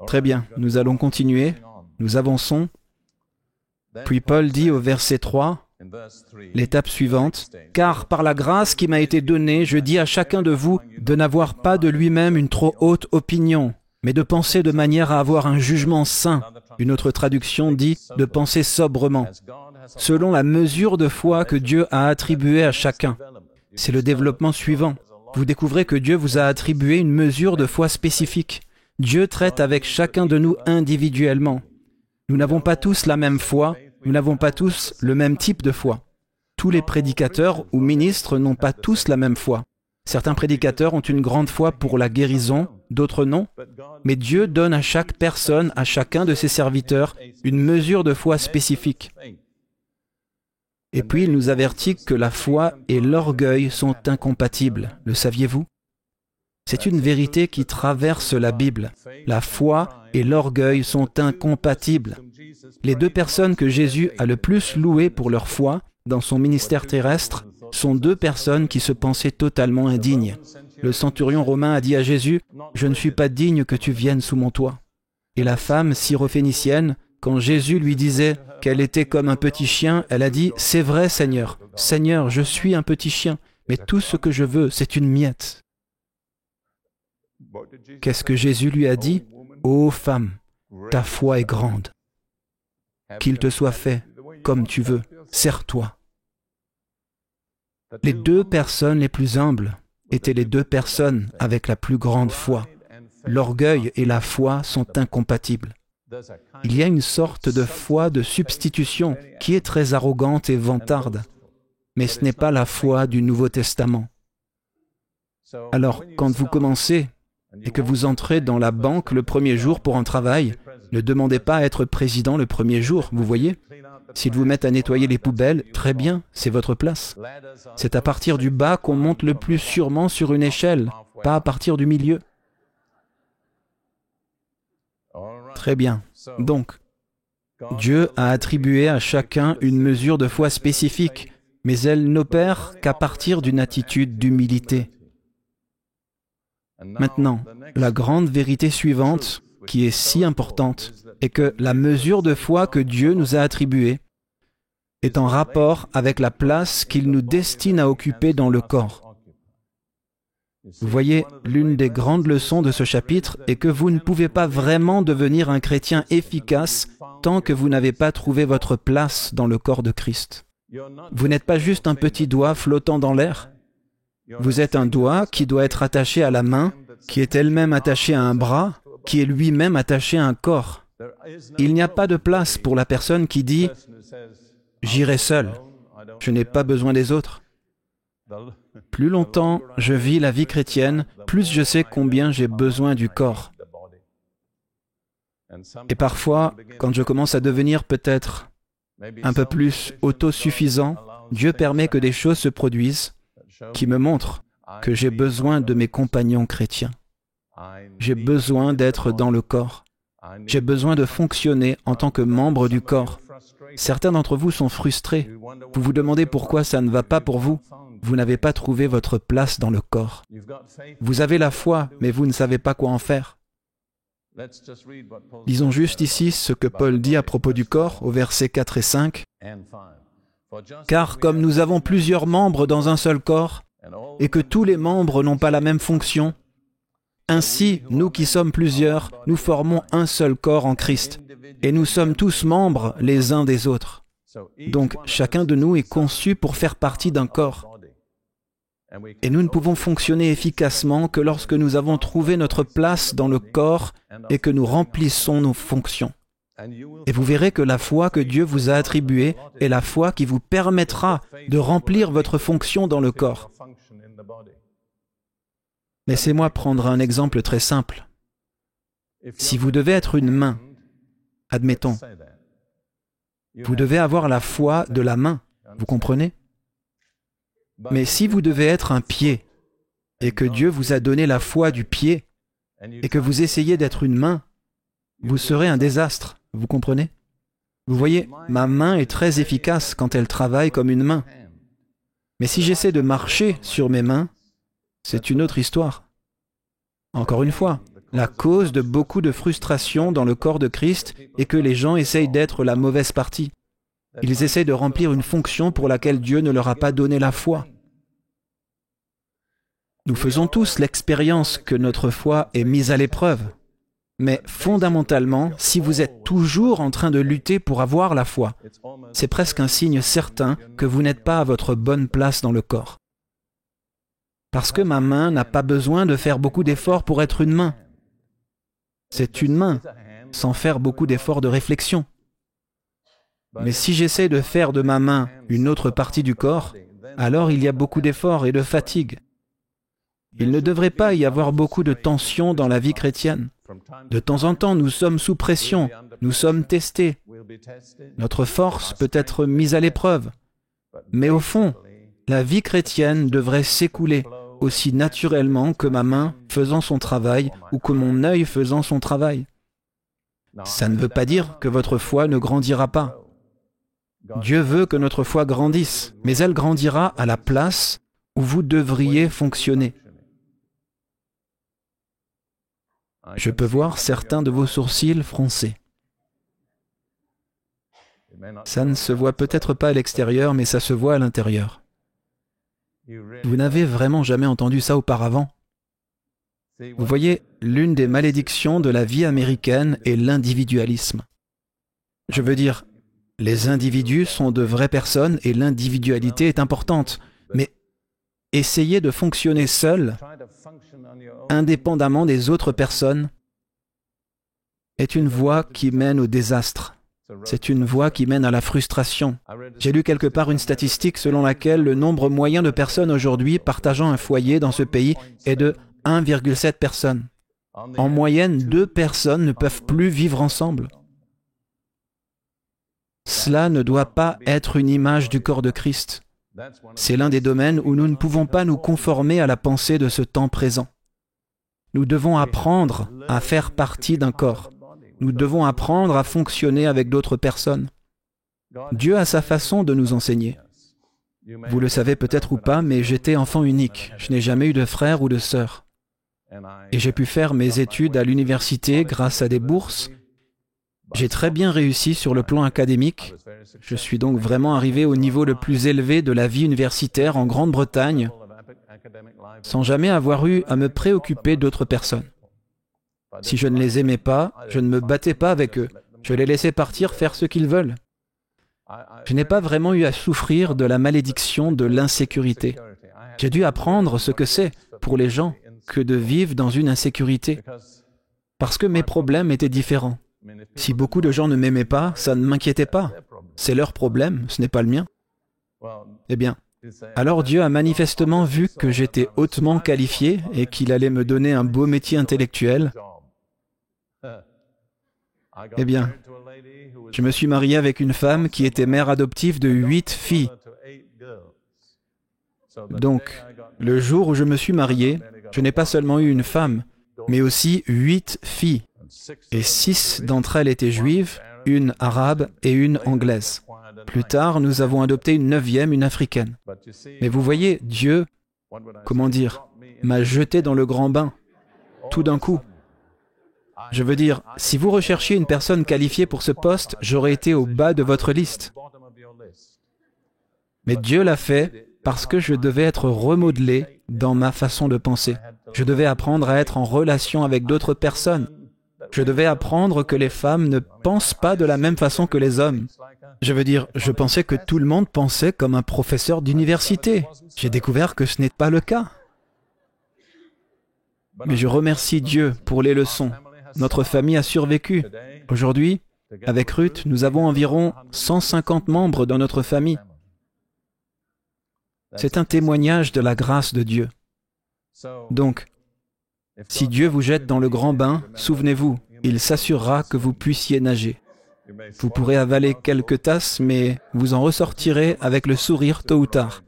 Très bien, nous allons continuer. Nous avançons. Puis Paul dit au verset 3, l'étape suivante, « Car par la grâce qui m'a été donnée, je dis à chacun de vous de n'avoir pas de lui-même une trop haute opinion, mais de penser de manière à avoir un jugement sain. » Une autre traduction dit « de penser sobrement », selon la mesure de foi que Dieu a attribuée à chacun. C'est le développement suivant. Vous découvrez que Dieu vous a attribué une mesure de foi spécifique. Dieu traite avec chacun de nous individuellement. Nous n'avons pas tous la même foi, nous n'avons pas tous le même type de foi. Tous les prédicateurs ou ministres n'ont pas tous la même foi. Certains prédicateurs ont une grande foi pour la guérison, d'autres non. Mais Dieu donne à chaque personne, à chacun de ses serviteurs, une mesure de foi spécifique. Et puis il nous avertit que la foi et l'orgueil sont incompatibles. Le saviez-vous? C'est une vérité qui traverse la Bible. La foi et l'orgueil sont incompatibles. Les deux personnes que Jésus a le plus louées pour leur foi dans son ministère terrestre sont deux personnes qui se pensaient totalement indignes. Le centurion romain a dit à Jésus, « Je ne suis pas digne que tu viennes sous mon toit. » Et la femme syrophénicienne, quand Jésus lui disait qu'elle était comme un petit chien, elle a dit, « C'est vrai, Seigneur. Seigneur, je suis un petit chien, mais tout ce que je veux, c'est une miette. » Qu'est-ce que Jésus lui a dit? « Ô femme, ta foi est grande. Qu'il te soit fait comme tu veux. Sers-toi. » Les deux personnes les plus humbles étaient les deux personnes avec la plus grande foi. L'orgueil et la foi sont incompatibles. Il y a une sorte de foi de substitution qui est très arrogante et vantarde, mais ce n'est pas la foi du Nouveau Testament. Alors, quand vous commencez et que vous entrez dans la banque le premier jour pour un travail, ne demandez pas à être président le premier jour, vous voyez? S'ils vous mettent à nettoyer les poubelles, très bien, c'est votre place. C'est à partir du bas qu'on monte le plus sûrement sur une échelle, pas à partir du milieu. Très bien. Donc, Dieu a attribué à chacun une mesure de foi spécifique, mais elle n'opère qu'à partir d'une attitude d'humilité. Maintenant, la grande vérité suivante, qui est si importante, est que la mesure de foi que Dieu nous a attribuée est en rapport avec la place qu'il nous destine à occuper dans le corps. Vous voyez, l'une des grandes leçons de ce chapitre est que vous ne pouvez pas vraiment devenir un chrétien efficace tant que vous n'avez pas trouvé votre place dans le corps de Christ. Vous n'êtes pas juste un petit doigt flottant dans l'air. Vous êtes un doigt qui doit être attaché à la main, qui est elle-même attachée à un bras, qui est lui-même attaché à un corps. Il n'y a pas de place pour la personne qui dit « J'irai seul, je n'ai pas besoin des autres ». Plus longtemps je vis la vie chrétienne, plus je sais combien j'ai besoin du corps. Et parfois, quand je commence à devenir peut-être un peu plus autosuffisant, Dieu permet que des choses se produisent qui me montrent que j'ai besoin de mes compagnons chrétiens. J'ai besoin d'être dans le corps. J'ai besoin de fonctionner en tant que membre du corps. Certains d'entre vous sont frustrés. Vous vous demandez pourquoi ça ne va pas pour vous. Vous n'avez pas trouvé votre place dans le corps. Vous avez la foi, mais vous ne savez pas quoi en faire. Lisons juste ici ce que Paul dit à propos du corps, au versets 4 et 5. « Car comme nous avons plusieurs membres dans un seul corps, et que tous les membres n'ont pas la même fonction, ainsi, nous qui sommes plusieurs, nous formons un seul corps en Christ, et nous sommes tous membres les uns des autres. Donc, chacun de nous est conçu pour faire partie d'un corps. Et nous ne pouvons fonctionner efficacement que lorsque nous avons trouvé notre place dans le corps et que nous remplissons nos fonctions. Et vous verrez que la foi que Dieu vous a attribuée est la foi qui vous permettra de remplir votre fonction dans le corps. Laissez-moi prendre un exemple très simple. Si vous devez être une main, admettons, vous devez avoir la foi de la main, vous comprenez? Mais si vous devez être un pied, et que Dieu vous a donné la foi du pied, et que vous essayez d'être une main, vous serez un désastre, vous comprenez? Vous voyez, ma main est très efficace quand elle travaille comme une main. Mais si j'essaie de marcher sur mes mains, c'est une autre histoire. Encore une fois, La cause de beaucoup de frustration dans le corps de Christ est que les gens essayent d'être la mauvaise partie. Ils essayent de remplir une fonction pour laquelle Dieu ne leur a pas donné la foi. Nous faisons tous l'expérience que notre foi est mise à l'épreuve. Mais fondamentalement, si vous êtes toujours en train de lutter pour avoir la foi, c'est presque un signe certain que vous n'êtes pas à votre bonne place dans le corps. Parce que ma main n'a pas besoin de faire beaucoup d'efforts pour être une main. C'est une main, sans faire beaucoup d'efforts de réflexion. Mais si j'essaie de faire de ma main une autre partie du corps, alors il y a beaucoup d'efforts et de fatigue. Il ne devrait pas y avoir beaucoup de tension dans la vie chrétienne. De temps en temps, nous sommes sous pression, nous sommes testés. Notre force peut être mise à l'épreuve. Mais au fond, la vie chrétienne devrait s'écouler aussi naturellement que ma main faisant son travail ou que mon œil faisant son travail. Ça ne veut pas dire que votre foi ne grandira pas. Dieu veut que notre foi grandisse, mais elle grandira à la place où vous devriez fonctionner. Je peux voir certains de vos sourcils froncés. Ça ne se voit peut-être pas à l'extérieur, mais ça se voit à l'intérieur. Vous n'avez vraiment jamais entendu ça auparavant. Vous voyez, l'une des malédictions de la vie américaine est l'individualisme. Je veux dire, les individus sont de vraies personnes et l'individualité est importante, mais essayer de fonctionner seul, indépendamment des autres personnes, est une voie qui mène au désastre. C'est une voie qui mène à la frustration. J'ai lu quelque part une statistique selon laquelle le nombre moyen de personnes aujourd'hui partageant un foyer dans ce pays est de 1,7 personnes. En moyenne, 2 personnes ne peuvent plus vivre ensemble. Cela ne doit pas être une image du corps de Christ. C'est l'un des domaines où nous ne pouvons pas nous conformer à la pensée de ce temps présent. Nous devons apprendre à faire partie d'un corps. Nous devons apprendre à fonctionner avec d'autres personnes. Dieu a sa façon de nous enseigner. Vous le savez peut-être ou pas, mais j'étais enfant unique. Je n'ai jamais eu de frère ou de sœur. Et j'ai pu faire mes études à l'université grâce à des bourses. J'ai très bien réussi sur le plan académique. Je suis donc vraiment arrivé au niveau le plus élevé de la vie universitaire en Grande-Bretagne, sans jamais avoir eu à me préoccuper d'autres personnes. Si je ne les aimais pas, je ne me battais pas avec eux. Je les laissais partir faire ce qu'ils veulent. Je n'ai pas vraiment eu à souffrir de la malédiction de l'insécurité. J'ai dû apprendre ce que c'est pour les gens que de vivre dans une insécurité, parce que mes problèmes étaient différents. Si beaucoup de gens ne m'aimaient pas, ça ne m'inquiétait pas. C'est leur problème, ce n'est pas le mien. Eh bien, alors Dieu a manifestement vu que j'étais hautement qualifié et qu'il allait me donner un beau métier intellectuel. Eh bien, je me suis marié avec une femme qui était mère adoptive de 8 filles. Donc, le jour où je me suis marié, je n'ai pas seulement eu une femme, mais aussi 8 filles. Et 6 d'entre elles étaient juives, une arabe et une anglaise. Plus tard, nous avons adopté une 9e, une africaine. Mais vous voyez, Dieu, comment dire, m'a jeté dans le grand bain, tout d'un coup. Je veux dire, si vous recherchiez une personne qualifiée pour ce poste, j'aurais été au bas de votre liste. Mais Dieu l'a fait parce que je devais être remodelé dans ma façon de penser. Je devais apprendre à être en relation avec d'autres personnes. Je devais apprendre que les femmes ne pensent pas de la même façon que les hommes. Je veux dire, je pensais que tout le monde pensait comme un professeur d'université. J'ai découvert que ce n'est pas le cas. Mais je remercie Dieu pour les leçons. Notre famille a survécu. Aujourd'hui, avec Ruth, nous avons environ 150 membres dans notre famille. C'est un témoignage de la grâce de Dieu. Donc, si Dieu vous jette dans le grand bain, souvenez-vous, il s'assurera que vous puissiez nager. Vous pourrez avaler quelques tasses, mais vous en ressortirez avec le sourire tôt ou tard.